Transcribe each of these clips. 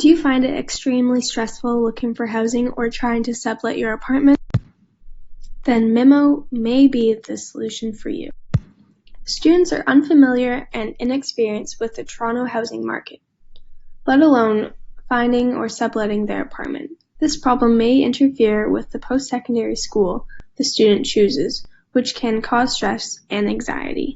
Do you find it extremely stressful looking for housing or trying to sublet your apartment? Then MIMO may be the solution for you. Students are unfamiliar and inexperienced with the Toronto housing market, let alone finding or subletting their apartment. This problem may interfere with the post-secondary school the student chooses, which can cause stress and anxiety.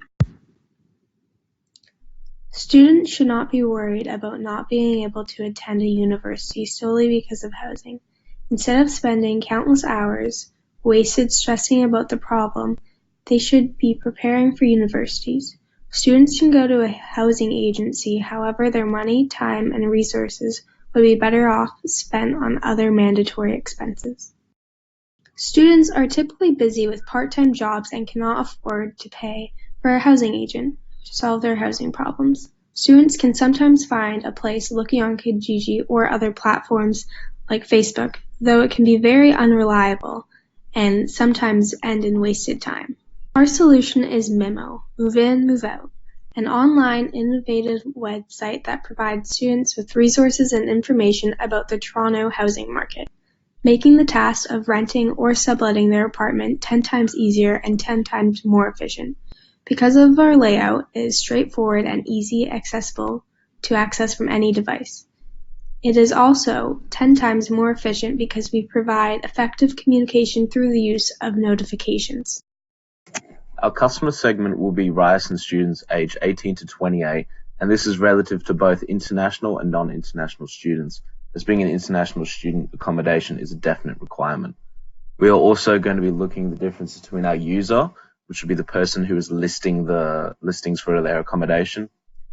Students should not be worried about not being able to attend a university solely because of housing. Instead of spending countless hours wasted stressing about the problem, they should be preparing for universities. Students can go to a housing agency, however their money, time, and resources would be better off spent on other mandatory expenses. Students are typically busy with part-time jobs and cannot afford to pay for a housing agent to solve their housing problems. Students can sometimes find a place looking on Kijiji or other platforms like Facebook, though it can be very unreliable and sometimes end in wasted time. Our solution is MIMO, Move In, Move Out, an online innovative website that provides students with resources and information about the Toronto housing market, making the task of renting or subletting their apartment 10 times easier and 10 times more efficient. Because of our layout, it is straightforward and easy accessible to access from any device. It is also 10 times more efficient because we provide effective communication through the use of notifications. Our customer segment will be Ryerson students aged 18 to 28, and this is relative to both international and non-international students, as being an international student, accommodation is a definite requirement. We are also going to be looking at the difference between our user, which would be the person who is listing the listings for their accommodation,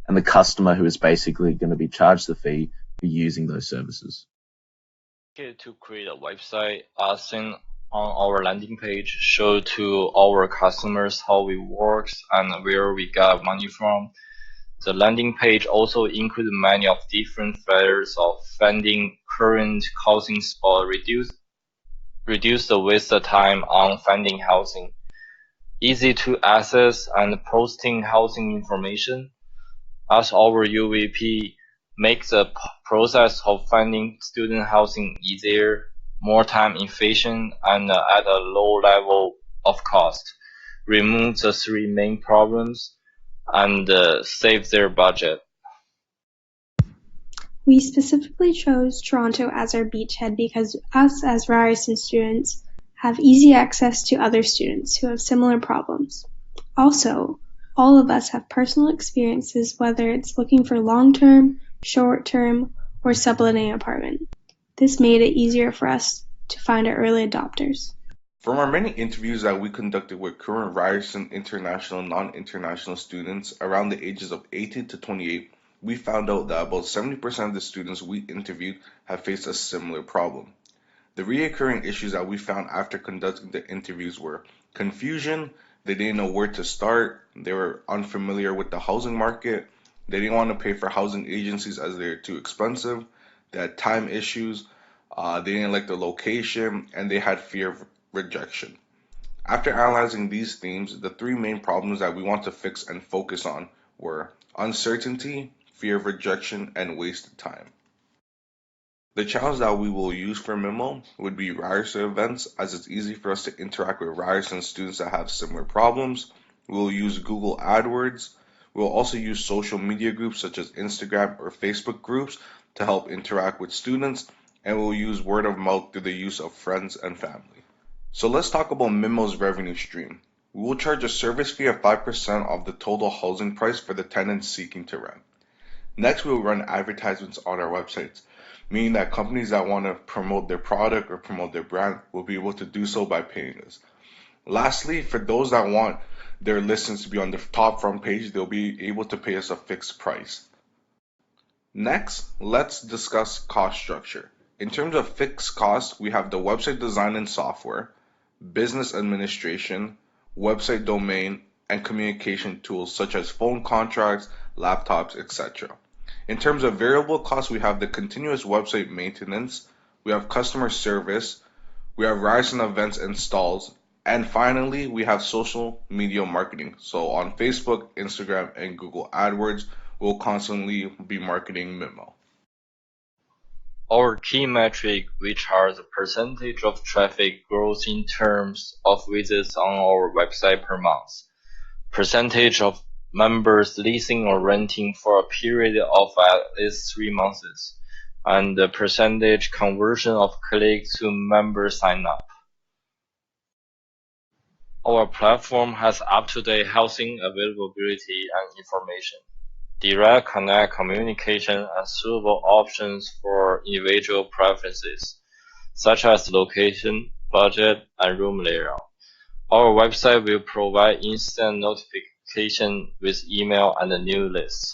and the customer, who is basically going to be charged the fee for using those services. To create a website, send on our landing page, show to our customers how it works and where we got money from. The landing page also includes many of different factors of finding current housing spot, reduce the waste of time on finding housing, easy to access and posting housing information. As our UVP, make the process of finding student housing easier, more time efficient, and at a low level of cost. Remove the three main problems and save their budget. We specifically chose Toronto as our beachhead because us as Ryerson students have easy access to other students who have similar problems. Also, all of us have personal experiences, whether it's looking for long-term, short-term, or subletting an apartment. This made it easier for us to find our early adopters. From our many interviews that we conducted with current Ryerson international and non-international students around the ages of 18 to 28, we found out that about 70% of the students we interviewed have faced a similar problem. The recurring issues that we found after conducting the interviews were confusion, they didn't know where to start, they were unfamiliar with the housing market, they didn't want to pay for housing agencies as they're too expensive, they had time issues, they didn't like the location, and they had fear of rejection. After analyzing these themes, the three main problems that we want to fix and focus on were uncertainty, fear of rejection, and wasted time. The challenge that we will use for MIMO would be Ryerson events, as it's easy for us to interact with Ryerson students that have similar problems. We will use Google AdWords. We will also use social media groups such as Instagram or Facebook groups to help interact with students, and we'll use word of mouth through the use of friends and family. So let's talk about MIMO's revenue stream. We will charge a service fee of 5% of the total housing price for the tenants seeking to rent. Next, we will run advertisements on our websites, meaning that companies that want to promote their product or promote their brand will be able to do so by paying us. Lastly, for those that want their listings to be on the top front page, they'll be able to pay us a fixed price. Next, let's discuss cost structure. In terms of fixed costs, we have the website design and software, business administration, website domain, and communication tools such as phone contracts, laptops, etc. In terms of variable costs, we have the continuous website maintenance, we have customer service, we have Ryerson events and stalls, and finally, we have social media marketing. So on Facebook, Instagram, and Google AdWords, we'll constantly be marketing MIMO. Our key metric, which are the percentage of traffic growth in terms of visits on our website per month, percentage of members leasing or renting for a period of at least 3 months, and the percentage conversion of click to member sign up. Our platform has up-to-date housing availability and information, direct connect communication, and suitable options for individual preferences, such as location, budget, and room layout. Our website will provide instant notification with email and new lists,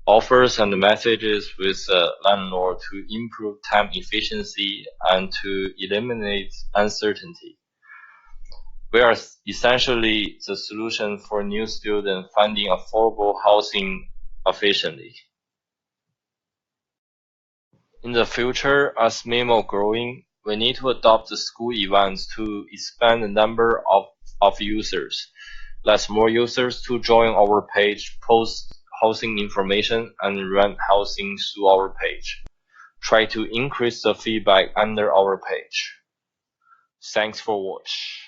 offers and messages with the landlord to improve time efficiency and to eliminate uncertainty. We are essentially the solution for new students finding affordable housing efficiently. In the future, as MIMO growing, we need to adopt the school events to expand the number of users. Let more users to join our page, post housing information, and rent housing through our page. Try to increase the feedback under our page. Thanks for watching.